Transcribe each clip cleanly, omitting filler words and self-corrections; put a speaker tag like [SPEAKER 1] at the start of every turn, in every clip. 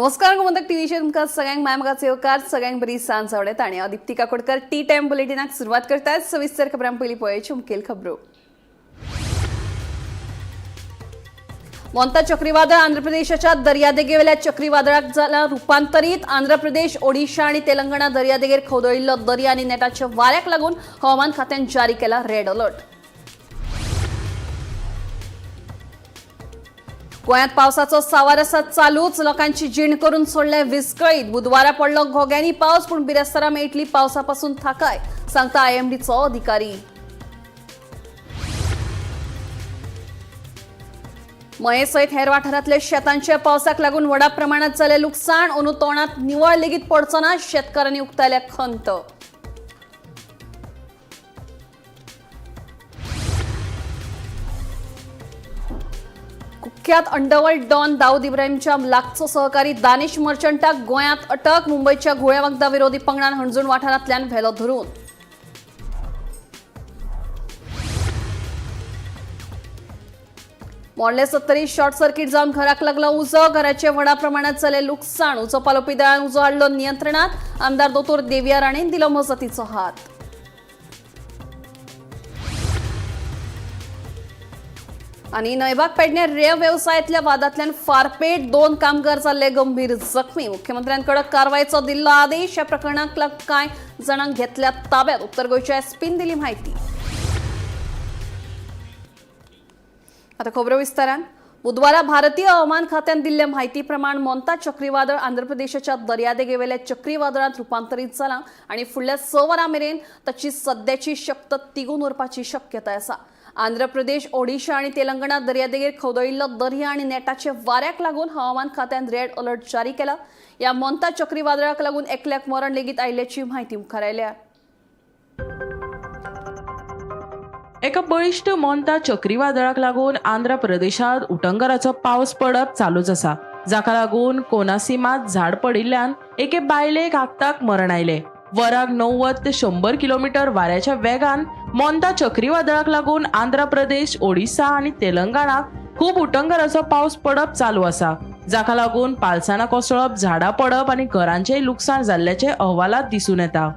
[SPEAKER 1] नमस्कार गोमंतक टीव्हीचे तुमकां सगळ्यांक मायमगाचे येवकार सगळ्यांक बरी सांज आवडेता आनी हांव दीप्ती काकोडकर टी टाइम बुलेटिनाक सुरवात करतात सविस्तर खबरां पयलीं पळोवची मुखेल खबरो। मोंता चक्रीवादळ आंध्र प्रदेशाच्या दर्यादेगेवेल्या चक्रीवादळाक जाला रूपांतरीत। आंध्र प्रदेश, ओडिशा आणि तेलंगणा दर्यादेगेर खवदळिल्लो दर्या आनी नेटाच्या वाऱ्याक लागून हवामान खात्यान जारी केला रेड अलर्ट। गोंयांत पावसाचो सावार आसा चालूच, लोकांची जीण करून सोडले विस्कळीत। बुधवारा पडलो घोग्यांनी पावस, पूण बिरेस्तारा मेळटली पावसा पासून थाकाय, सांगता आयएमडीचो अधिकारी। मये सयत हेर वाठारांतले शेतांचे पावसाक लागून व्हडा प्रमाणात जाले लुकसाण। अंदू तोंडात निवळ लेगीत पडचो ना, शेतकारांनी उक्तायल्या खंत। कुख्यात अंडरवर्ल्ड डॉन दाऊद इब्राहिमच्या लागचो सहकारी दानिश मर्चंटाक गोंयांत अटक। मुंबईच्या घोळ्या वखदा विरोधी पंगडान हणजूण वाठारांतल्यान व्हेलो धरून। मोडले 70 शॉर्ट सर्किट जावन घराक लागला उजो। घराचे व्हडा प्रमाणात जाले लुकसाण। उजो पालोवपी दळान उजो हाडलो नियंत्रणात। आमदार दोतोर देविया राणेन दिलो मजतीचो हात। आणि नयबाग पेडणे रेंव व्यवसायातल्या वादांतल्यान फारपेट 2 कामगार जाल्ले गंभीर जखमी। मुख्यमंत्र्यान कडक कारवायचो दिल्लो आदेश। ह्या प्रकरणाक कांय जाणांक घेतल्या ताब्यात। उत्तर गोंयच्या एसपीन दिली माहिती। आता खबरो विस्तारान। बुधवारा भारतीय हवामान खात्यान दिल्ले माहिती प्रमाण मोंता चक्रीवादळ आंध्र प्रदेशाच्या दर्यादेगेवेल्या चक्रीवादळांत रूपांतरीत जाला आणि फुडल्या 6 वरां मेरेन ताची सद्याची शक्त तिगून उरपाची शक्यताय आसा। आंध्र प्रदेश, ओडिशा आणि तेलंगणा दर्यादेगेर खवदळिल्लो दर्या आणि नेटाचे वाऱ्याक लागून हवामान खात्यान रेड अलर्ट जारी केला। या मोंता चक्रीवादळाक लागून एकल्याक मरण लेगीत आयिल्ल्याची माहिती मुखार आयल्या।
[SPEAKER 2] एका बळिश्ट मोंता चक्रीवादळाक लागून आंध्र प्रदेशात उटंगराचो पावस पडप चालूच आसा, जाका लागून कोनासीमात झाड पडिल्ल्यान एके बायलेक आगताक मरण आयले। वराक 90 ते 100 किलोमीटर वाऱ्याच्या वेगान मोंता चक्रीवादळाक लागून आंध्र प्रदेश, ओडिशा आणि तेलंगणाक खूप उटंगराचो पावस पडप चालू आसा, जाका लागून पालसाना कोसळप, झाडां पडप आणि घरांचेय लुकसाण जाल्ल्याचे अहवालात दिसून येता।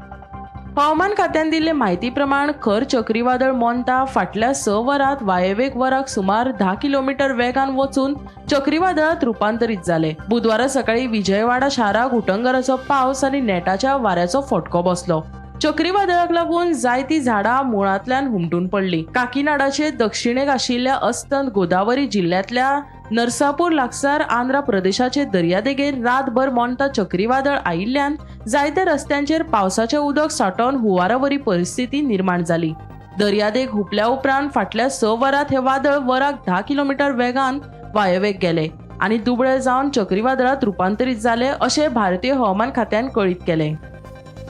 [SPEAKER 2] हवामान खात्यान दिल्ले माहिती प्रमाण खर चक्रीवादळ मोंता फाटल्या 6 वरांत वायव्येक वराक सुमार 10 किलोमीटर वेगान वचून चक्रीवादळात रूपांतरीत जाले। बुधवारा सकाळी विजयवाडा शाराक उटंगराचो पावस आणि नेटाच्या वाऱ्याचो फटको बसलो। चक्रीवादळाक लागून जायती झाडां मुळांतल्यान हुमटून पडली। काकीनाडाचे दक्षिणेक आशिल्ल्या अस्तंत गोदावरी जिल्ह्यातल्या नरसापूर लागसार आंध्र प्रदेशाचे दर्यादेगेर रातभर मोंता चक्रीवादळ आयिल्ल्यान जायत्या रस्त्यांचेर पावसाचे उदक साठोवन हुंवारावरी परिस्थिती निर्माण जाली। दर्यादेग हुपल्या उपरांत फाटल्या 6 वरांत हे वादळ वराक 10 किलोमीटर वेगान वायव्येक गेले आणि दुबळे जावन चक्रीवादळात रूपांतरीत जाले, अशें भारतीय हवामान खात्यान कळीत केले।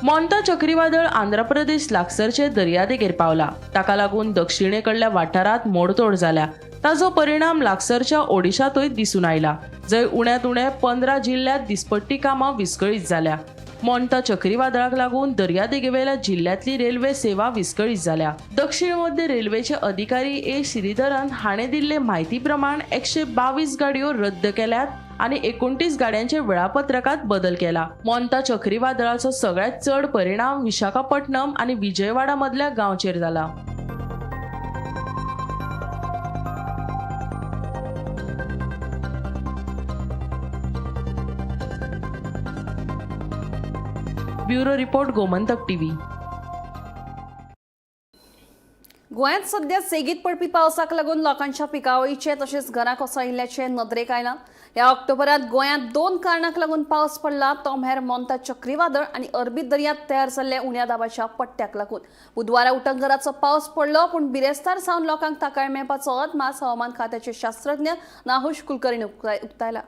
[SPEAKER 2] मोंता चक्रीवादळ आंध्र प्रदेश लागसरचे दर्यादेगेर पावला, ताका लागून दक्षिणेकडल्या वाठारात मोडतोड जाल्या। ताजो परिणाम लागसरच्या ओडिशातूय दिसून आयला, जंय उण्यांत उणे 15 जिल्ह्यात दिसपट्टी कामां विस्कळीत जाल्या। मोंता चक्रीवादळाक लागून दर्यादेगेवेल्या जिल्ह्यातली रेल्वे सेवा विस्कळीत जाल्या। दक्षिण मध्य रेल्वेचे अधिकारी ए श्रीधरन हाणें दिल्ले माहिती प्रमाण 122 गाडयो रद्द केल्यात आणि 29 गाड्यांचे वेळापत्रकात बदल केला। मोंता चक्रीवादळाचो सगळ्यात चड परिणाम विशाखापट्टणम आणि विजयवाडा मधल्या गांवचेर जाला। Bureau report Gomantak TV.
[SPEAKER 1] गोंयांत सध्या सेगीत पडपी पावसाक लागून लोकांच्या पिकावळीचे तशेंच घरां कोसळिल्ल्याचे नदरेक आयला। ह्या ऑक्टोबरात गोंयांत 2 कारणांक लागून पावस पडला, तो म्हळ्यार मोंता चक्रीवादळ आणि अरबी दर्यांत तयार जाल्ल्या उण्या दाबाच्या पट्ट्याक लागून। बुधवारा उटंगराचो पावस पडलो, पूण बिरेस्तार सावन लोकांक ताकाय मेळपाचो अदमास हवामान खात्याचे शास्त्रज्ञ नाहुश कुलकर्णीन उक्तायला।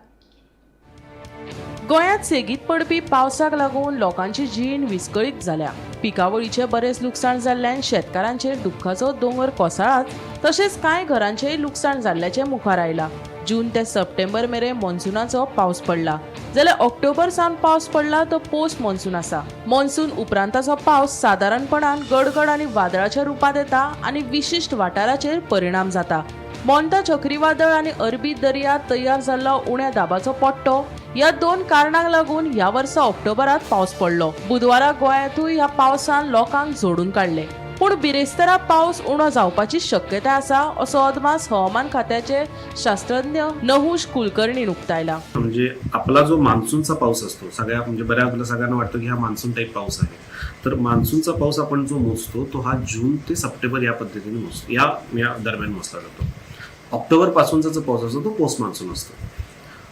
[SPEAKER 2] गोंयांत सेगीत पडपी पावसाक लागून लोकांची जीण विस्कळीत जाल्या। पिकावळीचे बरेच लुकसाण जाल्ल्यान शेतकारांचेर दुख्खाचो दोंगर कोसळ्ळात, तशेंच कांय घरांचेय लुकसाण जाल्ल्याचे मुखार आयला। जून ते सप्टेंबर मेरेन मॉन्सूनाचो पावस पडला, जाल्यार ऑक्टोबर सावन पावस पडला तो पोस्ट मॉन्सून आसा। मॉन्सून उपरांताचो पावस सादारणपणान गडगड आणि वादळाच्या रुपात येता आणि विशिष्ट वाठाराचेर परिणाम जाता। मोंता चक्रीवादळ आणि अरबी दर्यांत तयार जाल्लो उण्या दाबाचो पट्टो या दोन कारणांक लागून ह्या वर्सा ऑक्टोबरात पावस पडलो. बुधवारा गोंयांतूय ह्या पावसान लोकांक जोडून काडले. पूण बिरेस्तारा पावस उणो जावपाची शक्यताय आसा असो अदमास हवामान खात्याचे शास्त्रज्ञ नहुष कुलकर्णीन उक्तायला.
[SPEAKER 3] म्हणजे आपला जो मान्सूनचा पाऊस असतो म्हणजे बऱ्याच सगळ्यांना वाटतं की हा मान्सून टाईप पाऊस आहे. तर मान्सूनचा पाऊस आपण जो मोजतो तो हा जून ते सप्टेंबर या पद्धतीने मोजतो, या दरम्यान मोजला जातो. ऑक्टोबर पासूनचा जो पाऊस असतो तो पोस्ट मान्सून असतो.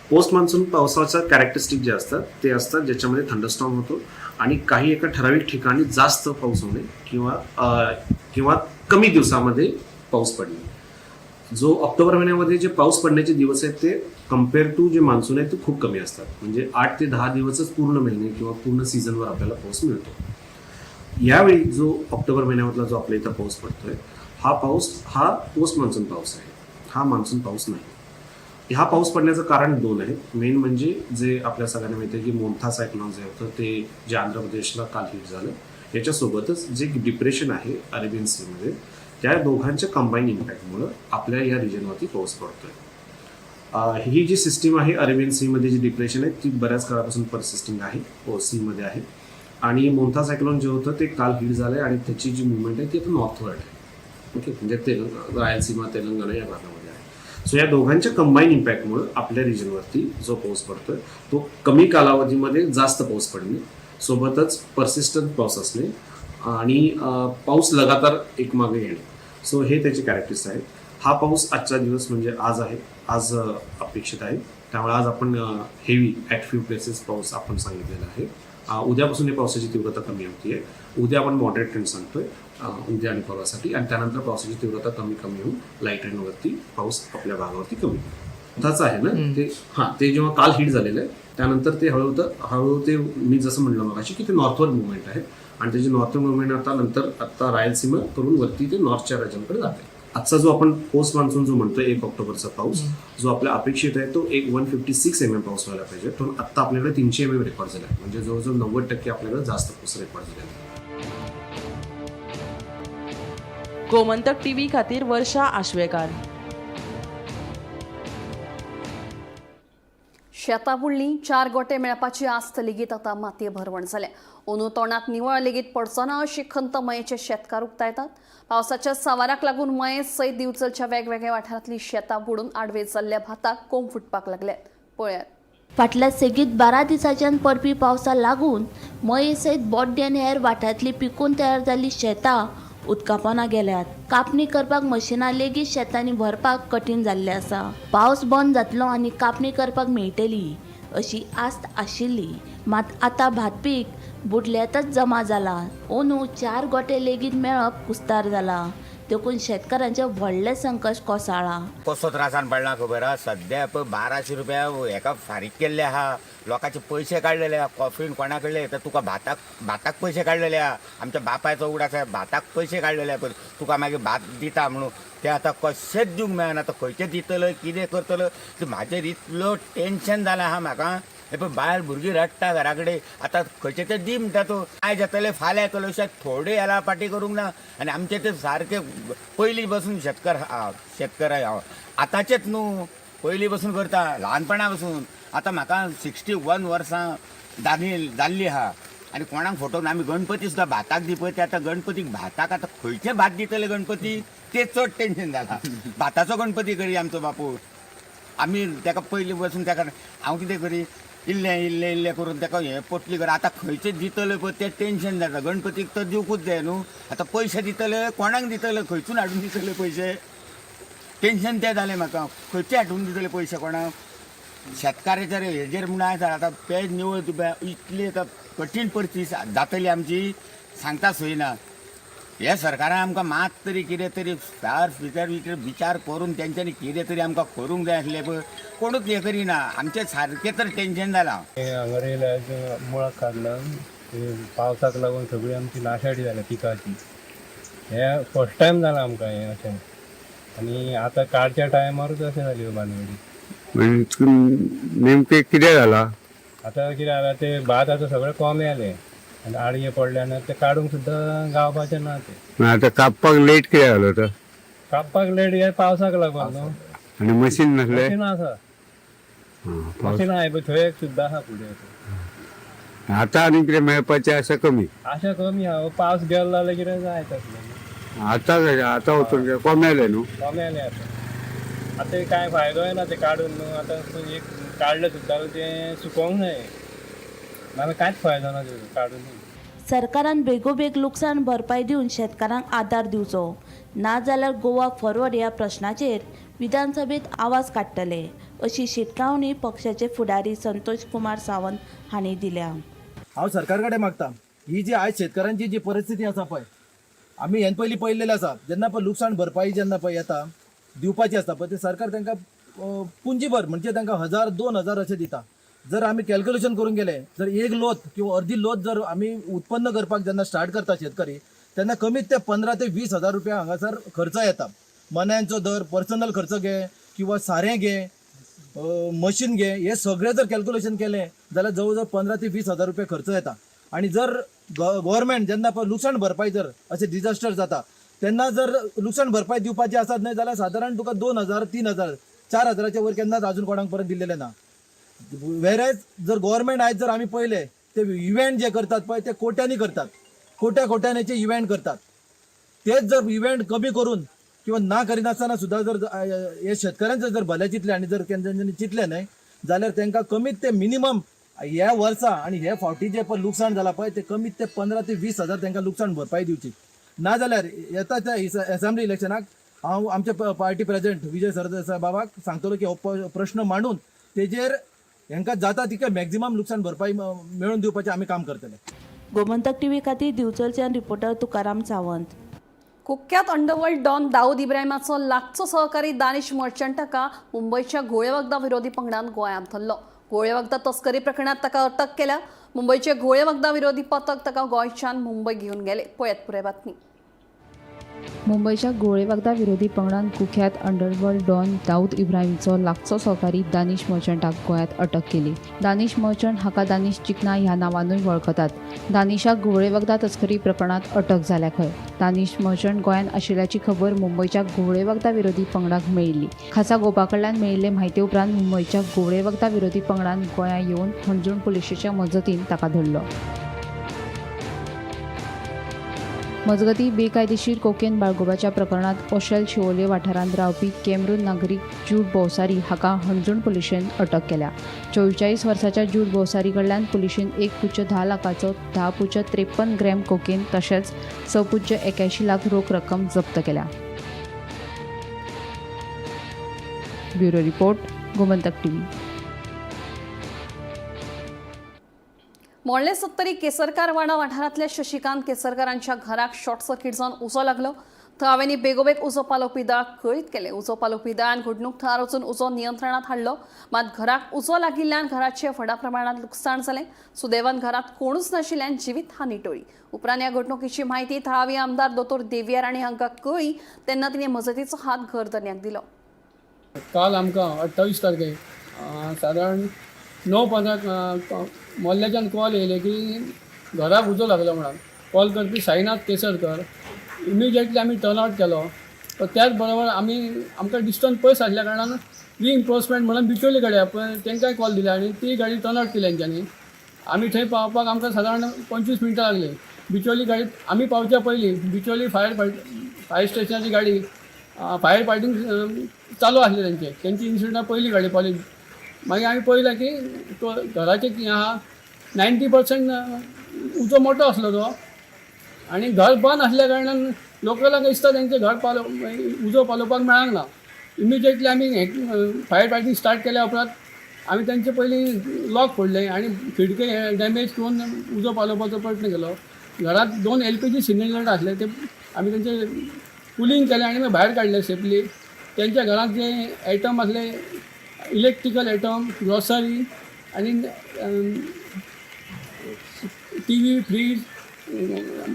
[SPEAKER 3] पोस्ट मान्सून पावसाच्या कॅरेक्टरिस्टिक जे असतात ते असतात ज्याच्यामध्ये थंडरस्टॉर्म होतो आणि काही एका ठराविक ठिकाणी जास्त पाऊस होणे किंवा कमी दिवसामध्ये पाऊस पडणे. जो ऑक्टोबर महिन्यामध्ये जे पाऊस पडण्याचे दिवस आहेत ते कम्पेअर टू जे मान्सून आहे ते खूप कमी असतात. म्हणजे 8 ते 10 दिवसच पूर्ण महिने किंवा पूर्ण सीझनवर आपल्याला पाऊस मिळतो. यावेळी जो ऑक्टोबर महिन्यामधला जो आपल्या इथं पाऊस पडतोय हा पोस्ट मान्सून पाऊस आहे, हा मान्सून पाऊस नाही. हा पाऊस पडण्याचं कारण दोन आहे. मेन म्हणजे जे आपल्या सगळ्यांना माहिती आहे की मोन्था सायक्लोन जे होतं ते जे आंध्र प्रदेशला काल हिट झालं, याच्यासोबतच जे डिप्रेशन आहे अरेबियन सीमध्ये, त्या दोघांच्या कंबाईन इम्पॅक्टमुळं आपल्या या रिजनवरती पाऊस पडतोय. ही जी सिस्टीम आहे अरेबियन सीमध्ये जी डिप्रेशन आहे ती बऱ्याच काळापासून परसिस्टिंग आहे, सीमध्ये आहे. आणि मोन्था सायक्लोन जे होतं ते काल हिट झालं आणि त्याची जी मुवमेंट आहे ती आता नॉर्थवर्ड आहे. ओके, म्हणजे रायलसीमा तेलंगणा या भागामध्ये आहे. सो या दोघांच्या कंबाईन इम्पॅक्टमुळे आपल्या रिजनवरती जो पाऊस पडतोय तो कमी कालावधीमध्ये जास्त पाऊस पडणे, सोबतच परसिस्टंट पाऊस असणे आणि पाऊस लगातार एकमागे येणे. सो हे त्याचे कॅरेक्टर्स आहेत. हा पाऊस आजचा दिवस म्हणजे आज अपेक्षित आहे. त्यामुळे आज आपण हेवी ॲट फ्यू प्लेसेस पाऊस आपण सांगितलेला आहे. उद्यापासून या पावसाची तीव्रता कमी होतीये. उद्या आपण मॉडरेट ट्रेंड सांगतोय उद्या आणि परवासाठी, आणि त्यानंतर पावसाची तीव्रता कमी होऊन लाईट ट्रेंडवरती पाऊस आपल्या भागावरती कमी होताच आहे ना. ते जेव्हा काल हिट झालेलं आहे त्यानंतर ते हळूहळू ते मी जसं म्हणलं मगाशी की ते नॉर्थवर्ड मुवमेंट आहे आणि त्याची नॉर्थवर्ड मुवमेंट आता रायलसीमा करून वरती ते नॉर्थच्या राज्यांकडे जाते. आजचा जो आपण पोस्ट मान्सून जो म्हणतोय 1 ऑक्टोबरचा पाऊस जो आपल्या अपेक्षित आहे तो 156 mm पाऊस व्हायला पाहिजे. तो आता आपल्याकडे 300 mm रेकॉर्ड झाला आहे. म्हणजे जवळजवळ 90% आपल्याकडे जास्त पाऊस रेकॉर्ड झालेला आहे.
[SPEAKER 2] गोमंतक टीव्ही खातीर वर्षा आश्वेकार.
[SPEAKER 1] शेतां बुडलीं, 4 गोटे मेळपाची आस्त लेगीत आतां मातये भरवण जाल्या. अंदू तोंडात निवळ लेगीत पडचो ना अशी खंत मयेचे शेतकार उक्तायतात. पावसाच्या सावाराक लागून मये सयत दिवचलच्या वेगवेगळ्या वाठारांतलीं शेतां बुडून आडवे जाल्ल्या भाताक कोंब फुटपाक लागल्यात. पळयात.
[SPEAKER 4] फाटल्या सेगीत 12 दिसांच्यान पडपी पावसा लागून मये सयत बोड्डे आनी हेर वाठारांतलीं पिकून तयार जाल्लीं शेतां उदकापोना गेल्यात. कापणी करपाक मशिनां लेगीत शेतांनी भरपाक कठीण जाल्लें आसा. पावस बंद जातलो आनी कापणी करपाक मेळटली अशी आस्त आशिल्ली, मात आतां भात पीक बुडल्यातच जमा जाला. अंदू 4 गोटे लेगीत मेळप कुस्तार जाला. देखून शेतकारांचे व्हडले संकट कोसळ्ळा.
[SPEAKER 5] कसो त्रासान पडला खबर आहा. सध्या 1200 रुपया एका फारीक केल्ले आहा. लोकांचे पयशे काडलेले आहा. कॉफीन कोणा कडले तर तुका भाताक पयशे काडलेले आहा. आमच्या बापायचो उगडास आहे, भाताक पयशे काडलेले आहा. तुका मागीर भात दिता म्हणून ते आतां कशेंच दिवंक मेळना. आतां खंयचे दितलो कितें करतलो ते म्हाजेर इतलो टेन्शन जाला आहा म्हाका. हे पळय भायर भुरगीं रडटा घरा कडेन. आतां खंयचे ते दी म्हणटा तूं, आयज येतले फाल्यां येतलो अशें थोडे याला पाटी करूंक ना. आनी आमचे ते सारके पयलीं बसून शेतकार आतांचेच न्हू, पयलीं बसून करता ल्हानपणा बसून. आतां म्हाका 61 वर्सां जाल्लीं आहा आनी कोणाक फटोवन आमी गणपती सुद्दां भाताक दी पळय ते आतां गणपतीक भाताक आतां खंयचे भात दितले गणपती ते चड टेन्शन जाला. भाताचो गणपती करी आमचो बापूय. आमी ताका पयलीं बसून ताका हांव कितें करी इल्लें करून ताका हें पोटली कर. आतां खंयचे दितले पळय तें टेन्शन जाता. गणपतीक तर दिवंकूच जाय न्हू. आतां पयशे दितले कोणाक दितले, खंयसून हाडून दितले पयशे, टेन्शन तें जालें म्हाका. खंयचे हाडून दितले पयशे कोणाक. शेतकाराच्या हेजेर म्हणून आयज आता पेज निवळ तुका इतली आतां कठीण परिस्थिती जातली आमची सांगता सोयना. हे सरकारान आमकां मात तरी कितें तरी विचार करून तेंच्यांनी कितें तरी आमकां करूंक जाय आसलें पळय, कोणूच हें करिना. आमचें सारकें तर टेन्शन जालां.
[SPEAKER 6] हांगा येयल्या मुळाक काडला पावसाक लागून सगळी आमची नाशाडी जाल्या पिकाची. हें फर्स्ट टायम जालां आमकां हें अशें. आनी आतां काडच्या टायमारूच अशें जाली बांदवडी.
[SPEAKER 7] नेमके कितें जाला?
[SPEAKER 6] आतां कितें जालां ते भात आतां सगळें कोमे जालें आनी आडये पडले आनी ते काडूंक सुद्दां गावपाचें ना. ते
[SPEAKER 7] आतां कापपाक लेट कितें जालो तो?
[SPEAKER 6] कापपाक लेट हे पावसाक लागून न्हू.
[SPEAKER 7] आनी मशीन नासलें?
[SPEAKER 6] मशीन आसा
[SPEAKER 7] पावस
[SPEAKER 6] अशें ना थंय एक सुद्दां आहा फुडें
[SPEAKER 7] आतां आनी कितें मेळपाचें आसा कमी
[SPEAKER 6] आशा कमी आहा पावस गेलो जाल्यार कितें जाय तसलें
[SPEAKER 7] आतां वचून कोमेले न्हू
[SPEAKER 6] कमेलें आतां ते कांय फायदो ना ते काडून न्हू आतां एक काडलें सुद्दां तें सुकोवंक जाय नाल्यार कांयच फायदो ना तेजो काडून
[SPEAKER 4] सरकारान बेगोबेग लुकसाण भरपाय दिवन शेतकारांक आदार दिवचो नाजाल्यार गोवा फॉरवर्ड ह्या प्रश्नाचेर विधानसभेत आवाज काडटले अशी शिटकावणी पक्षाचे फुडारी संतोष कुमार सावंत हांणी दिल्या.
[SPEAKER 8] हांव सरकार कडेन मागता ही जी आयज शेतकारांची जी परिस्थिती आसा पळय आमी हें पयलीं पळयलेलें आसा जेन्ना पळय लुकसाण भरपाई जेन्ना पळय येता दिवपाची आसता पळय ते सरकार तांकां पुंजीभर म्हणजे तांकां 1000-2000 अशें दिता. जर आमी कॅल्क्युलेशन करून गेले जर एक लोत किंवा अर्दी लोत जर आमी उत्पन्न करपाक जेन्ना स्टार्ट करता शेतकरी तेन्ना कमीत ते 15 ते 20,000 रुपया हांगासर खर्च येता. मन्यांचो दर पर्सनल खर्च घे किंवा सारें घे मशीन घे हे सगळें जर कॅल्क्युलेशन केलें जाल्यार जवळ जवळ 15 ते 20,000 रुपया खर्च येता. आणि जर गव्हर्मेंट जेन्ना पळय लुकसाण भरपाई जर अशें डिझास्टर जाता तेन्ना जर लुकसाण भरपाई दिवपाची आसत न्हय जाल्यार सादारण तुका 2,000, 3,000, 4,000च्या वयर केन्नाच आजून कोणाक परत दिलेले ना. वेरेज जर गव्हर्मेंट आयज जर आमी पळयले ते इव्हेंट जे करतात पळय ते कोट्यांनी करतात, कोट्याचे इव्हेंट करतात. तेच जर इव्हेंट कमी करून किंवा ना करिनासतना सुद्दां जर हे शेतकऱ्यांचे जर भले चितले आनी जर तेंच्यांनी चितले न्हय जाल्यार तांकां कमीत ते मिनिमम ह्या वर्सा आनी हे फावटी जे पळय लुकसाण जाला पळय ते कमीत ते 15 ते 20,000 तांकां लुकसाण भरपाई दिवची. नाजाल्यार येता त्या असेंब्ली इलेक्शनाक हांव आमचे पार्टी प्रेसिडेंट विजय सरदेसाय बाबाक सांगतलो की हो प्रश्न मांडून तेजेर हांकां जाता तितके मॅक्झिमम लुकसाण भरपाई मेळून दिवपाचें आमी काम करतले.
[SPEAKER 4] गोमंतक टीव्ही खातीर दिवचलच्यान रिपोर्टर तुकाराम सावंत.
[SPEAKER 1] कुख्यात अंडरवर्ल्ड डॉन दाऊद इब्राहिमाचो लागचो सहकारी दानिश मर्चंटाका मुंबईच्या घोळे वखदा विरोधी पंगडान गोंयांत धरलो. घोळे वखदा तस्करी प्रकरणात ताका अटक केल्या. मुंबईचे घोळे वखदा विरोधी पथक ताका गोंयच्यान मुंबय घेऊन गेले. पळयात पुराय बातमी.
[SPEAKER 9] मुंबईच्या घोळे वखदा विरोधी पंगडान कुख्यात अंडरवर्ल्ड डॉन दाऊद इब्राहिमचो लागचो सहकारी दानिश मर्चंटाक गोंयांत अटक केली. दानिश मर्चंट हाका दानिश चिकना ह्या नांवानूय वळखतात. दानिशाक घोळे वखदा तस्करी प्रकरणात अटक जाल्या खंय. दानिश मर्चंट गोंयांत आशिल्ल्याची खबर मुंबईच्या घोळे वखदा विरोधी पंगडाक मेळिल्ली. खासा गोपा कडल्यान मेळिल्ले म्हायती उपरांत मुंबईच्या घोळे वखदा विरोधी पंगडान गोंयांत येवन हणजूण पुलिशेच्या मजतीन ताका धरलो. मजगतीं बेकायदेशीर कोकेन बाळगोवपाच्या प्रकरणात ओशेल शिवोले वाठारांत रावपी कॅमरून नागरीक जूड भोवसारी हाका हणजूण पुलिशेन अटक केल्या. 44 वर्साच्या जूड भोवसारी कडल्यान पुलिशेन 1.10 लाखाचो 10.53 ग्रॅम कोकेन तशेंच 6.81 लाख रोख रक्कम जप्त केल्या. Bureau report, Gomantak TV.
[SPEAKER 1] मोडले 70 केसरकार वाडा वाठारांतल्या शशिकांत केसरकारांच्या घराक शॉर्ट सर्किट जावन उजो लागलो. थळाव्यांनी बेगोबेग उजो पालोवपी दळ कळीत केले. उजो पालोवपी दळान घडणूक थळार वचून उजो नियंत्रणात हाडलो. मात घराक उजो लागिल्ल्यान घराचे व्हडा प्रमाणात लुकसाण जालें. सुदैवान घरात कोणूच नाशिल्ल्यान जिवीत हानी टळ्ळी. उपरांत ह्या घडणुकेची म्हायती थळावी आमदार दोतोर देविया राणी हांकां कळ्ळी तेन्ना तिणें मजतीचो हात घर धन्याक दिलो.
[SPEAKER 10] काल आमकां 28 तारखेक सादारण 9:15 मोल्ल्याच्यान कॉल येयले की घराक उजो लागलो म्हणून. कॉल करपी साईनाथ केसरकर. इमिजिएटली आमी टर्न आवट केलो. तर त्याच बरोबर आमकां डिस्टन्स पयस आसल्या कारणान रिइन्फोर्समेंट म्हणून बिचोली गाडी पळय तांकांय कॉल दिले आनी ती गाडी टर्न आवट केली तेंच्यांनी. आमी थंय पावपाक आमकां सादारण 25 मिनटां लागली. बिचोली गाडी आमी पावच्या पयलीं बिचोली फायर स्टेशनाची गाडी फायर फायटींग चालू आसली तेंची इन्सिडंटा पयली गाडी पावली. मागीर आमी पळयलें की तो घराचें कितें आहा 90% उजो मोठो आसलो तो आनी घर बंद आसल्या कारणान लोकलांक दिसता तेंचें घर उजो पालोवपाक मेळांक ना. इमिजिएटली आमी फायर फायटींग स्टार्ट केल्या उपरांत आमी तेंचे पयलीं लॉक फोडले आनी खिडकी डॅमेज करून उजो पालोवपाचो प्रयत्न केलो. घरांत 2 LPG सिलिंडर आसले ते आमी तेंचे कुलींग केलें आनी भायर काडले सेफली. तेंच्या घरांत जे आयटम आसले इलेक्ट्रिकल आयटम, ग्रॉसरी आनी TV, फ्रीज,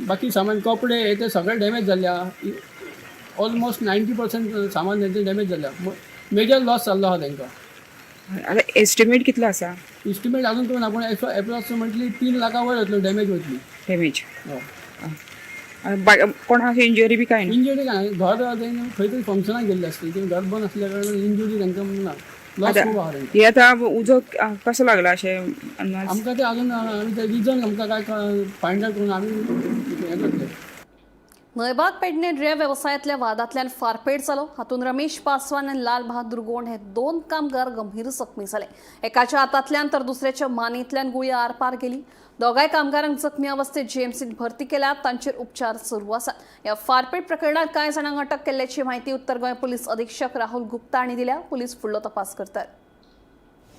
[SPEAKER 10] बाकी सामान कपडे हे ते सगळे डॅमेज जाल्ल्या. ऑलमोस्ट 90% सामान तेंचें डॅमेज जाल्ल्या. मेजर लॉस जाल्लो आहा तांकां.
[SPEAKER 11] आता एस्टिमेट कितलो आसा?
[SPEAKER 10] एस्टिमेट अजून करून आपण एप्रॉक्सिमेटली 3 लाखा वयर वतलो डॅमेज वतली.
[SPEAKER 11] डॅमेज कोणाक इंजुरी बी काय?
[SPEAKER 10] इंजुरी काय घर खंय तरी फंक्शनाक गेल्ले आसली ते घर बंद आसल्या कारणान इंजुरी तांकां ना. लॉस
[SPEAKER 11] आतां
[SPEAKER 10] खूब आहा रे.
[SPEAKER 11] हे आतां उजो कसो लागला अशें अंदाज?
[SPEAKER 10] आमकां ते अजून आमी ते रिजन आमकां काय फायंड आउट करून आमी हें करतले.
[SPEAKER 1] नळबाग पेडणे ड्रे व्यवसायातल्या वादांतल्यान फारपेट जालो. हातूंत रमेश पासवान आनी लाल बहादूर गोंड हे 2 कामगार गंभीर जखमी जाले. एकाच्या हातांतल्यान तर दुसऱ्याच्या मानेंतल्यान गुळी आरपार गेली. दोगांय कामगारांक जखमी अवस्थेत जीएमसीत भरती केल्यात, तांचेर उपचार सुरू आसात. ह्या फारपेट प्रकरणात कांय जाणांक अटक केल्ल्याची माहिती उत्तर गोंय पुलीस अधीक्षक राहुल गुप्ता हांणी दिल्या. पुलीस फुडलो तपास करतात.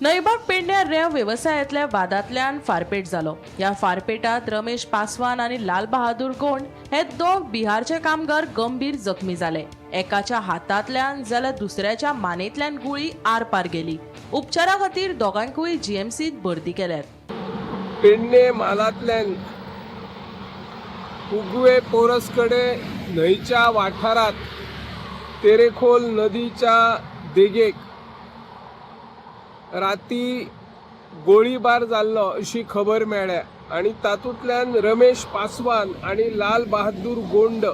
[SPEAKER 2] नळबाग पेडणे रेंव व्यवसायातल्या वादांतल्यान फारपेट जालो. या फारपेटात रमेश पासवान आणि लाल बहादूर गोंड हे 2 बिहारचे कामगार गंभीर जखमी झाले. एकाच्या हातांतल्यान जाल्यार दुसऱ्याच्या मानेंतल्यान गुळी आरपार गेली. उपचारा खातीर दोगांकूय जीएमसीत भरती केल्यात.
[SPEAKER 6] पेडणे मालांतल्यान उगवे पोरसकडे न्हंयच्या वाठारात तेरेखोल नदीच्या देगेक राती गोळीबार जाल्लो अशी खबर मेळ्ळ्या आणि तातूंतल्यान रमेश पासवान आणि लाल बहादूर गोंड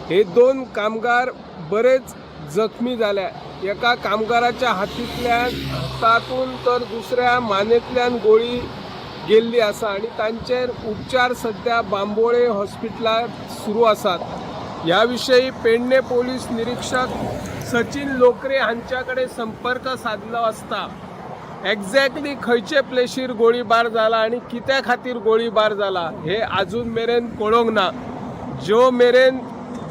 [SPEAKER 6] हे 2 कामगार बरेच जखमी जाल्या. एका कामगाराच्या हातींतल्यान तर दुसऱ्या मानेंतल्यान गोळी गेल्ली आसा आणि तांचेर उपचार सध्या बांबोळे हॉस्पिटलांत सुरू आसात. ह्या विशयी पेडणे पोलीस निरीक्षक सचिन लोकरे हांच्या कडेन संपर्क साधलो असता एक्झॅक्टली खंयचे प्लेसीर गोळीबार जाला आणि कित्या खातीर गोळीबार जाला हे अजून मेरेन कळोंक ना. ज्यो मेरेन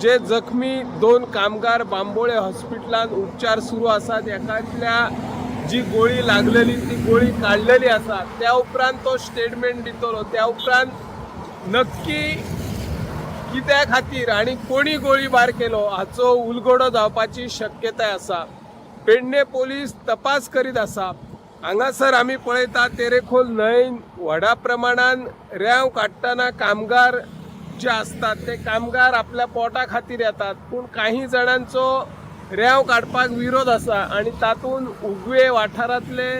[SPEAKER 6] जे जखमी 2 कामगार बांबोळे हॉस्पिटलांत उपचार सुरू आसात, एकातल्या जी गोळी लागलेली ती गोळी काढलेली आसा, त्या उपरांत तो स्टेटमेंट दितलो. त्या उपरांत नक्की कित्या खातीर आणि कोणी गोळीबार केलो हाचो उलगडो जावपाची शक्यताय आसा. पेडणे पोलीस तपास करीत आसा. हांगासर आमी पळयता तेरेखोल न्हंयन व्हडा प्रमाणान रेंव काडटना कामगार जे असतात ते कामगार आपल्या पोटा खातीर येतात, पूण काही जाणांचो रेंव काडपाक विरोध आसा आणि तातूंत उगवे वाठारांतले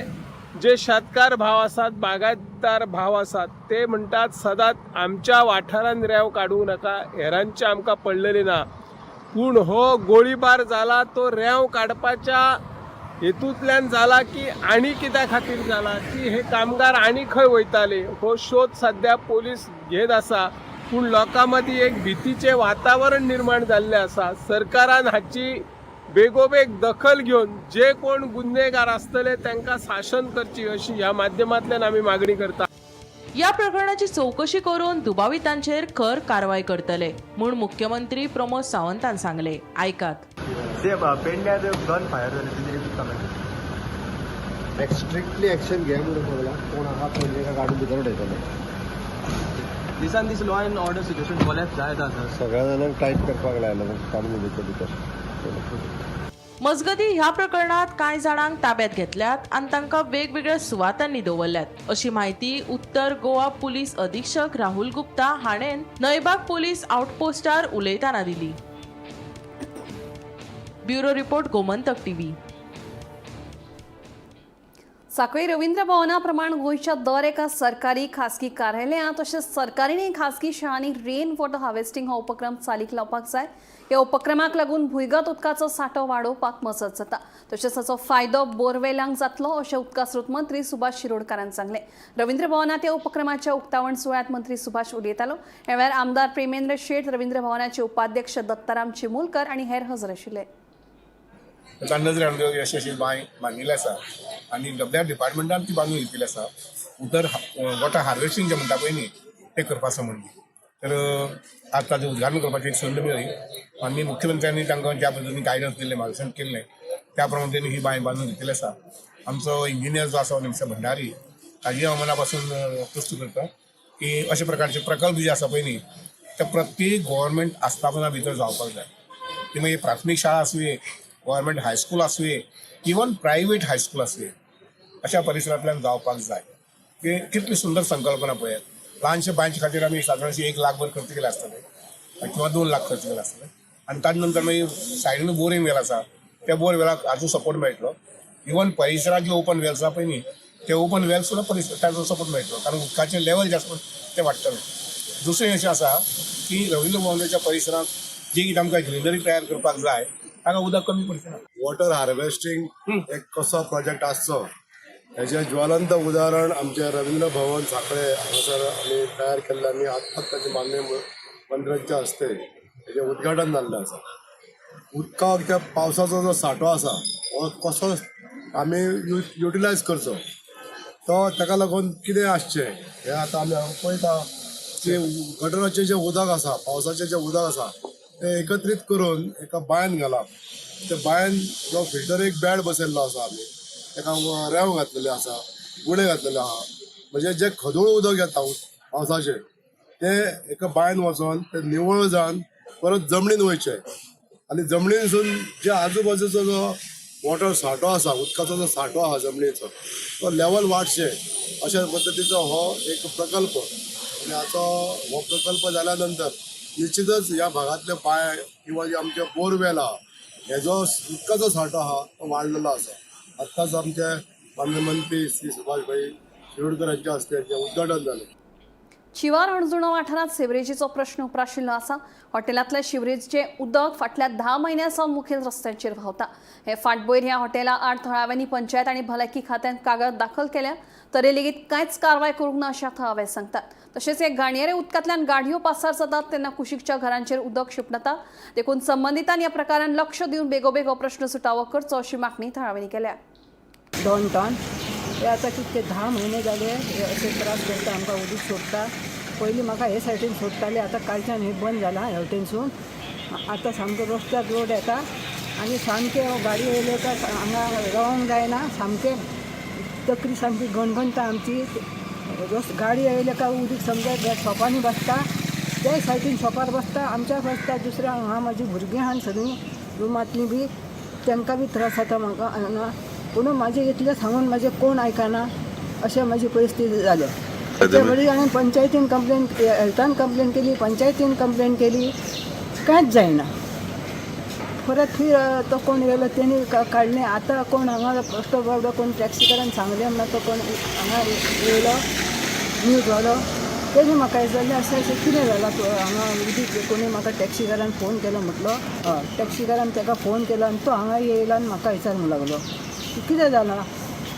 [SPEAKER 6] जे शेतकार भाव आसात, बागायतदार भाव आसात, ते म्हणटात सदांच आमच्या वाठारांत रेंव काडूंक नाका, हेरांचे आमकां पडलेली ना. पूण हो गोळीबार जाला तो रेंव काडपाच्या हेतूंतल्यान जाला की आनी कित्या खातीर जाला, की हे कामगार आनी खंय वयताले हो शोध सध्या पोलीस घेत आसा. पूण लोकां मदीं एक भितीचें वातावरण निर्माण जाल्लें आसा. सरकारान हाची बेगोबेग दखल घेवन जे कोण गुन्हेगार आसतले तांकां शासन करची अशी ह्या माध्यमांतल्यान आमी मागणी करता.
[SPEAKER 2] या प्रकरणाची चौकशी करून दुबावितांचेर खर कारवाई करतले म्हूण मुख्यमंत्री प्रमोद सावंतान सांगले. ऐकात.
[SPEAKER 12] पेडण्यात गन फायर स्ट्रिक्टली एक्शन घे म्हणून सगळा कोण आहा पडले का काडून भितर उडयतले. दिसान दीस लॉ अँड ऑर्डर सिच्युएशन कोल्याप जायत आसा. सगळ्या जाणांक टायट करपाक लायला काडून उडयता भितर.
[SPEAKER 2] मजगती ह्या प्रकरणात कांय जाणांक ताब्यात घेतल्यात आणि तांकां वेगवेगळ्या सुवातांनी दवरल्यात अशी माहिती उत्तर गोवा पुलीस अधीक्षक राहुल गुप्ता हाणेन नळबाग पुलीस आउटपोस्टार उलयतना दिली. Bureau report Gomantak TV.
[SPEAKER 1] Sankhali Ravindra भवना प्रमाण गोंयच्या दर एका सरकारी खासगी कार्यालयां तशेंच सरकारी आनी खासगी शाळांनी रेन वॉटर हार्वेस्टिंग हो उपक्रम चालीक लावपाक जाय. ह्या उपक्रमाक लागून भुंयगत उदकाचो सांठो वाडोवपाक मजत जाता. तशेंच हाचो फायदो बोरवेलांक जातलो अशें उदका स्रोत मंत्री सुभाष शिरोडकारान सांगलें. रवींद्र भवनांत ह्या उपक्रमाच्या उक्तावण सुवाळ्यात मंत्री सुभाष उलयतालो. ह्या वेळार आमदार प्रेमेंद्र शेट, रवींद्र भवनाचे उपाध्यक्ष दत्ताराम चिमुलकर आनी हेर हजर आशिल्ले.
[SPEAKER 12] नजरे आमगे अशी बांय बांदिल्ली आसा आनी डब्ल्यू डिपार्टमेंटान ती बांदून घेतलेली आसा. उदर वॉटर हार्वेस्टिंग जे म्हणटा पळय न्ही तें करपा संबंदी. तर आज ताजें उद्घाटन करपाची एक संद मेळ्ळी आनी मुख्यमंत्र्यांनी तांकां ज्या पद्दतीन गायडन्स दिल्लें, मार्गदर्शन केल्लें त्या प्रमाणे त्यांनी ही बांय बांदून घेतलेली आसा. आमचो इंजिनियर जो आसा निमसा भंडारी ताजी हांव मना पासून तुस्त करता की अशा प्रकारचे प्रकल्प जे आसा पळय न्ही ते प्रत्येक गव्हर्मेंट आस्थापना भितर जावपाक जाय. ती मागीर प्राथमीक शाळा आसूं, गव्हर्मेंट हायस्कूल आसूं, इवन प्रायवेट हायस्कूल आसूं, अशा परिसरांतल्यान जावपाक जाय. कितली सुंदर संकल्पना पळयात. ल्हानशे बांयचे खातीर आमी सादारणशी 1 लाख भर खर्च केले आसतले किंवा 2 लाख खर्च केले आसतले आनी ताजे नंतर मागीर सायडीन बोरिंग वेल आसा त्या बोर वेलाक हाजो सपोर्ट मेळटलो. इवन परिसरात जे ओपन वेल्स आसा पळय न्ही ते ओपन वेल्स सुद्दां परिसर ताजो सपोर्ट मेळटलो, कारण उदकाचें लेवल जे आसा तें वाडटलें. दुसरें अशें आसा की रवींद्र भवनाच्या परिसरांत जी कितें आमकां ग्रिनरी तयार करपाक जाय ताका उदक कमी पडचें ना.
[SPEAKER 13] वॉटर हार्वेस्टिंग एक कसो प्रोजेक्ट आसचो हेजें ज्वलंत उदाहरण आमचे रवींद्र भवन सांखळे हांगासर आमी तयार केल्ले आनी आत्ताच ताचे माननीय मंत्र्यांच्या हस्ते हेजें उद्घाटन जाल्लें आसा. उदकाक त्या पावसाचो जो सांठो आसा हो कसो आमी युटिलायज करचो तो ताका लागून कितें आसचें हें आतां आमी हांगा पळयता की गटराचें जें उदक आसा पावसाचें जें उदक आसा तें एकत्रीत करून एका बांयन घालप. त्या बांयन जो फिल्टरीक बॅड बसयल्लो आसा आमी ताका रेंव घातलेले आसा गुणे घातलेले आहा म्हणजे जें खदूळ उदक येता पावसाचें तें एका बांयन वचोन तें निवळ जावन परत जमनीन वयचें आनी जमनीनसून जे आजूबाजूचो जो वॉटर सांठो आसा उदकाचो जो सांठो आहा जमनीचो तो लेवल वाडचे अशा पद्दतीचो हो एक प्रकल्प आनी हाचो हो प्रकल्प जाल्या नंतर निश्चितच ह्या भागांतले बांय किंवा जे आमचे बोरवेल आहा हेजो उदकाचो सांठो आहा तो वाडलेलो आसा. आत्ताच आमचे माननीय मंत्री श्री सुभाषभाई शिरोडकर यांच्या हस्ते हेचें उद्घाटन जालें.
[SPEAKER 1] शिवार अणजुणो वाठारात सिवरेजीचो प्रश्न उप्राशिल्लो आसा. हॉटेलांतले शिवरेजीचें उदक फाटल्या 10 म्हयन्यांसावन मुखेल रस्त्यांचेर व्हांवता. हे फाटभयर ह्या हॉटेला आड थळाव्यांनी पंचायत आनी भलायकी खात्यान कागाळ दाखल केल्या तरी लेगीत कांयच कारवाय करूंक ना अशें थळावे सांगतात. तशेंच हे घाणयेरे उदकांतल्यान गाडयो पासार जातात तेन्ना कुशीकच्या घरांचेर उदक शिंपडटा. देखून संबंधितांनी ह्या प्रकारान लक्ष दिवन बेगोबेग हो प्रश्न सुटावो करचो अशी मागणी थळाव्यांनी केल्या.
[SPEAKER 14] दोन हे आता कितके 10 महिने जाले हे असे त्रास करता आमकां उदीक सोडटा. पयलीं म्हाका हे सायडीन सोडटाले आतां कालच्यान हे बंद जाला हे वटेनसून. आतां सामको रस्त्यार रोड येता आनी सामके गाडी येयल्यो काय हांगा रावंक जायना. सामके तकली सामकी गणगणटा आमची. गाडी येयले काय उदीक समजा शॉपांनी बसता ते सायडीन शॉपार बसता आमच्या बसता दुसऱ्या हांगा म्हाजी भुरगीं आहात सगळीं रुमांतलीं बी तांकां बी त्रास जाता म्हाका. पूण म्हाजें इतलें सांगून म्हाजें कोण आयकना अशें म्हाजी परिस्थिती जाल्या. त्या वेळी हांवें पंचायतीन कंप्लेन हेल्थान कंप्लेन केली पंचायतीन कंप्लेन केली कांयच जायना. परत फिर तो कोण येयलो तेणी काडलें. आतां कोण हांगा पोस्टो बावडो कोण टॅक्सीकारान सांगलें म्हणून तो कोण हांगा येयलो न्यूजवालो तेणी म्हाका विचारलें अशें कितें जालां हांगा उदीक कोणी म्हाका टॅक्सीकारान फोन केलो म्हटलो. टॅक्सीकारान ताका फोन केलो आनी तो हांगा येयलो आनी म्हाका विचारूंक लागलो कितें जालां.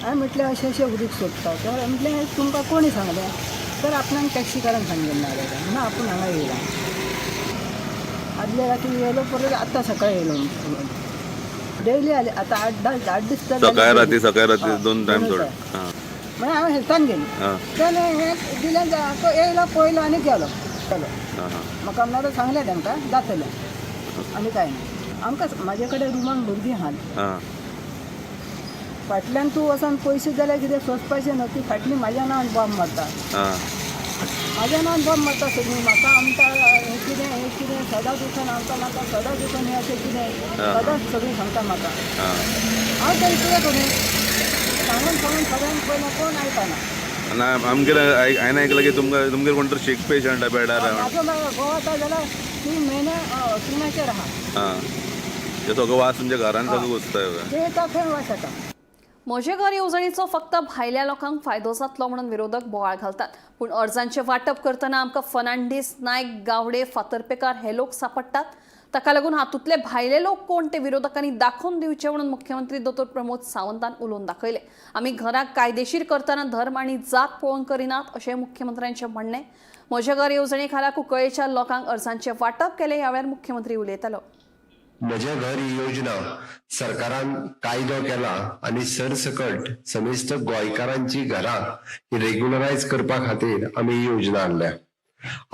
[SPEAKER 14] हांवें म्हटलें अशें उदीक सोडटा. तर म्हटलें तुमकां कोणी सांगलें. तर आपणाक टॅक्सीकारान सांगिल्लें ना म्हणून आपूण हांगा येयला. आदले राती येयलो परत आतां सकाळी येयलो. डेली आले आतां 8 दीस
[SPEAKER 15] सकाळी राती 2 टायम सोड.
[SPEAKER 14] मागीर हांवें हेल्थान गेली जाल्यार हें दिलें तो येयलो पळयलो आनी गेलो चलो. म्हाका म्हणल्यार सांगलें तांकां जातलें आनी कांय ना. आमकां म्हाजे कडेन रुमांक भुरगीं आहात. फाटल्यान तूं वचोन पयशे जाल्यार कितें सोंसपाचें न्हू. ती फाटली म्हाज्या नांवान बॉम्ब मारता. म्हाज्या नांवान बॉम्ब मारता सगळीं. म्हाका आमकां हें कितें सदांच दिसान आमकां म्हाका सदांच दिसान हें अशें कितें सदांच सगळीं सांगता म्हाका. हांव तरी कितें करूं सांगून सगळ्यांक पयलें कोण आयकना.
[SPEAKER 15] हांवें ऐकलं की तुमगेर कोण तरी शीक पेशंट बेडार.
[SPEAKER 14] म्हाजो घोव आतां जाल्यार 3 म्हयने सिमाचेर आहा.
[SPEAKER 15] ते सगळो वास तुमच्या घरान सगळो घुसता.
[SPEAKER 14] ते खंय वास येता.
[SPEAKER 1] म्हजे घर येवजणेचो फक्त भायल्या लोकांक फायदो जातलो म्हणून विरोधक बोवाळ घालतात. पूण अर्जांचें वांटप करतना आमकां फर्नांडीस नायक गावडे फातर्पेकार हे लोक सांपडटात. ताका लागून हातूंतले भायले लोक कोण ते विरोधकांनी दाखोवन दिवचे म्हणून मुख्यमंत्री दोतोर प्रमोद सावंतान उलोवन दाखयले. आमी घराक कायदेशीर करतना धर्म आनी जात पळोवन करिनात अशें मुख्यमंत्र्यांचें म्हणणें. म्हजे घर येवजणे खाला कुंकळेच्या लोकांक अर्जांचें वांटप केलें ह्या वेळार मुख्यमंत्री उलयतालो.
[SPEAKER 16] म्हजे घर ही योजना सरकारान कायदो केला आणि सरसकट समेस्त गोंयकारांची घरां ही रेग्युलरायज करपा खातीर आमी ही योजना हाडल्या.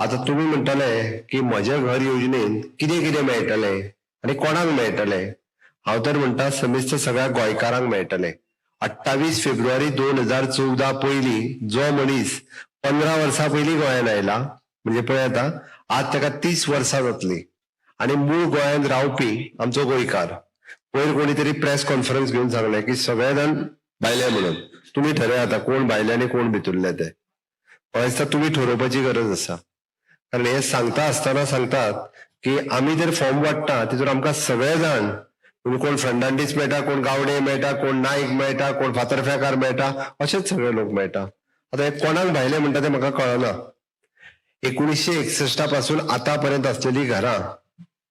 [SPEAKER 16] आता तुम्ही म्हणटले की म्हजे घर योजनेन कितें कितें मेळटले आनी कोणाक मेळटले. हांव तर म्हणटा समेस्त सगळ्या गोंयकारांक मेळटले. 28 फेब्रुवारी 2014 पयलीं जो मनीस 15 वर्सां पयलीं गोंयान आयला म्हणजे पळय आतां आज ताका 30 वर्सां जातली आणि मूळ गोंयांत रावपी आमचो गोंयकार. पयर कोणी तरी प्रेस कॉन्फरन्स घेवन सांगलें की सगळे जाण भायले म्हणून. तुम्ही ठरया आता कोण भायले आनी कोण भितरले ते. दिसता तुम्ही ठरोवपाची गरज आसा. कारण हे सांगता आसतना सांगतात की आमी जर फॉर्म वाडटा तितून आमकां सगळे जाण कोण फर्नांडीस मेळटा कोण गावडे मेळटा कोण नायक मेळटा कोण फातर्फेकार मेळटा अशेच सगळे लोक मेळटा. आता हे कोणाक भायले म्हणटा ते म्हाका कळना. 1961 पासून आतापर्यंत असलेली घरां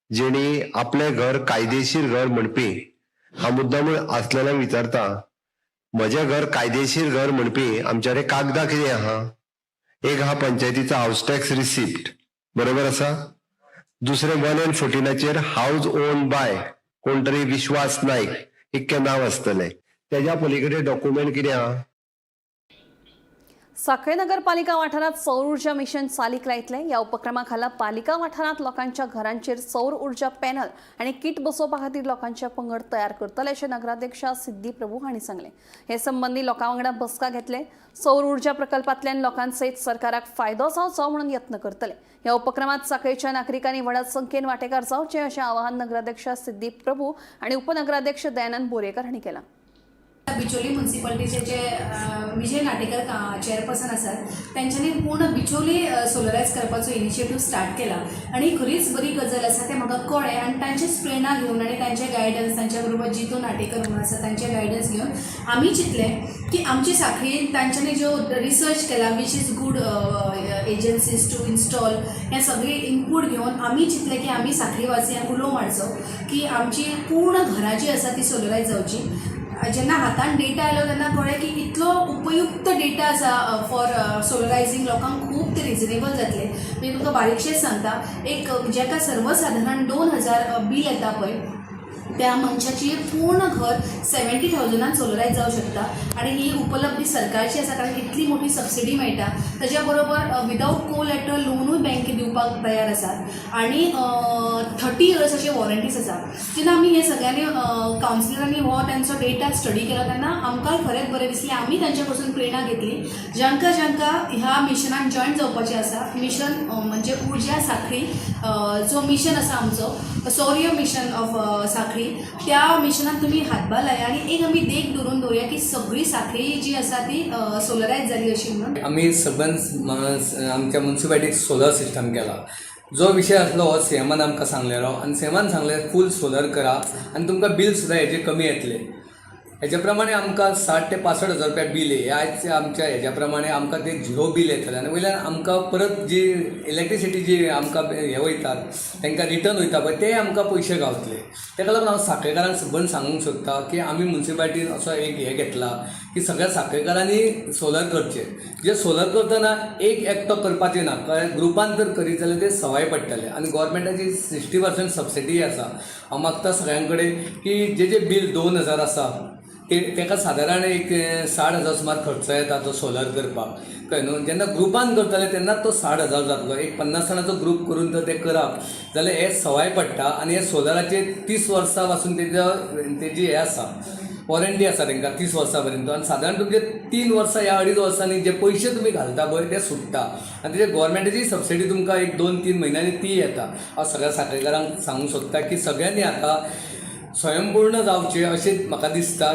[SPEAKER 16] जेणी आपले घर कायदेशीर घर म्हणपी हा मुद्दामूळ असलेल्यांक विचारता, म्हजे घर कायदेशीर घर म्हणपी आमच्याकडे कागदां कितें आहा? एक हा पंचायतीचो हाऊस टॅक्स रिसिप्ट, बरोबर आसा. दुसरे 114 हाऊस ओन बाय कोण तरी विश्वास नाईक इतकें नांव आसतलें. तेज्या पलीकडे डॉक्युमेंट कितें आहा?
[SPEAKER 1] साखळे नगरपालिका वाठारात सौर ऊर्जा मिशन चालीक लायतले. ह्या उपक्रमाखाला पालिका वाठारात लोकांच्या घरांचेर सौर ऊर्जा पॅनल आणि किट बसोवपा खातीर लोकांचे पंगड तयार करतले अशें नगराध्यक्ष सिद्धी प्रभू हांणी सांगले. हे संबंधी लोकां वांगडा बसका घेतले. सौर ऊर्जा प्रकल्पांतल्यान लोकांसयत सरकाराक फायदो जावचो म्हणून यत्न करतले. ह्या उपक्रमात साखळेच्या नागरिकांनी व्हड संख्येन वांटेकार जावचे अशें आवाहन नगराध्यक्ष सिद्धी प्रभू आणि उपनगराध्यक्ष दयानंद बोरेकर हांणी केलां.
[SPEAKER 17] बिचोली म्युन्सिपालिटीचे जे विजय नाटेकर चेअरपर्सन आसात त्यांच्यानी पूर्ण बिचोली सोलरायज करपाचो इनिशिएटीव स्टार्ट केला आणि खरीच बरी गजाल आसा ते म्हाका कळ्ळें आणि तांचीच प्रेरणा घेवन आणि तांचे गायडन्स तांच्या बरोबर जितू नाटेकर म्हणून आसा तांचे गायडन्स घेवन आमी चिंतलें की आमची साखळीन तांच्यांनी जो रिसर्च केला which is good agencies to install हे सगळे इनपूट घेवन आमी चिंतलें की आमी साखळीवासियांक उलो मारचो की आमची पूर्ण घरां जी आसा ती सोलरायज जावची. जेन्ना हातान डेटा आयलो तेन्ना कळ्ळें की इतलो उपयुक्त डेटा आसा फॉर सोलरायझींग लोकांक खूब ते रिजनेबल जातले. मी तुमकां बारीकशेंच सांगता, एक जेका सर्वसाधारण 2000 बील येता पळय त्या मनशाची पूर्ण घर 70,000 सोलरायज जावं शकता आणि ही उपलब्धी सरकारची आसा कारण इतली मोठी सबसिडी मेळटा. ताच्या बरोबर विदाउट कोलॅटरल लोनूय बँके दिवपाक तयार आसात आणि 30 इयर्स अशे वॉरंटीज आसा. जेन्ना आमी हे सगळ्यांनी कावन्सिलरांनी हो तांचो डेटा स्टडी केलो तेन्ना आमकांय खरेंच बरें दिसलें. आमी तांचे कडसून प्रेरणा घेतली. ज्यांका ह्या मिशनान जॉयन जावपाचें आसा, मिशन म्हणजे उर्जा साखळी जो मिशन आसा आमचो सौर्य मिशन ऑफ साखळी, त्या मिशनात तुम्ही हातभार लाया आणि एक आम्ही देख धरून दवरुया की सगळी साखळी जी आसा ती सोलरायज जाली अशी म्हणून.
[SPEAKER 10] आम्ही सगळ्यां आमच्या म्युन्सिपालिटीक सोलर सिस्टम केला. जो विषय आसलो हो सेमान आमकां सांगलेलो आणि सेमान सांगलें फूल सोलर करा आणि तुमकां बिल सुद्दां हेजे कमी येतले. हेज्या प्रमाणे आमकां 60 ते 65 हजार रुपया बील येयलें. आयज आमच्या हेज्या प्रमाणे आमकां ते 0 बील येतलें आनी वयल्यान आमकां परत जी इलेक्ट्रिसिटी जी आमकां हे वयतात तांकां रिटर्न वयता पळय ते आमकां पयशे गावतले. ताका लागून हांव साखळेकारांक सबंद सांगूंक सोदता की आमी म्युन्सिपालिटीन असो एक हे घेतला की सगळ्या साखळेकारांनी सोलर करचें. जे सोलर करतना एक एकटो करपाचें ना, कळ्ळें. ग्रुपान जर करीत जाल्यार ते सवाय पडटले आणि गव्हर्मेंटाची 60% सबसिडी आसा. हांव मागता सगळ्यां कडेन की जे बील 2000 आसा ताका सादारण एक 60,000 सुमार खर्च येता तो सोलर करपाक, कळ्ळें न्हू. जेन्ना ग्रुपान करतले तेन्ना तो 60,000 जातलो. एक 50 जाणांचो ग्रूप करून जर ते करप जाल्यार हे सवाय पडटा आणि हे सोलराचे 30 वर्सां पासून तेजी हे आसा वॉरंटी आसा तांकां 30 वर्सां पर्यंत. आनी सादारण तुमचे 3 वर्सां या 2.5 वर्सांनी जे पयशे तुमी घालता पळय ते सुट्टा आनी तेजे गव्हर्मेंटाची सबसिडी तुमकां एक 2-3 म्हयन्यांनी ती येता. हांव सगळ्या साखळेकारांक सांगूंक सोदता की सगळ्यांनी आतां स्वयंपूर्ण जावचें अशें म्हाका दिसता.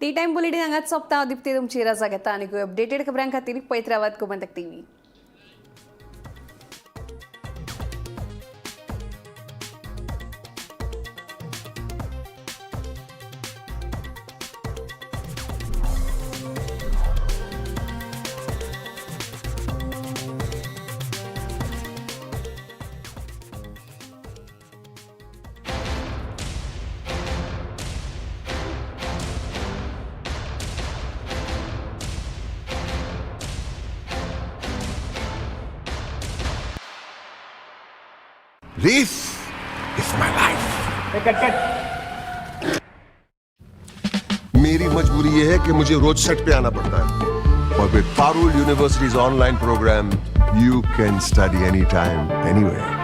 [SPEAKER 1] टी टाइम बुलेटिन हांगाच सोंपता. हांव दिप्ती तुमची रजा घेता आनी अपडेटेड खबरां खातीर पळयत रावात Gomantak TV.
[SPEAKER 13] This is my life. मेरी मजबूरी ये है कि मुझे रोज सेट पे आना पड़ता है और with Parul universities online program you can study any time anywhere.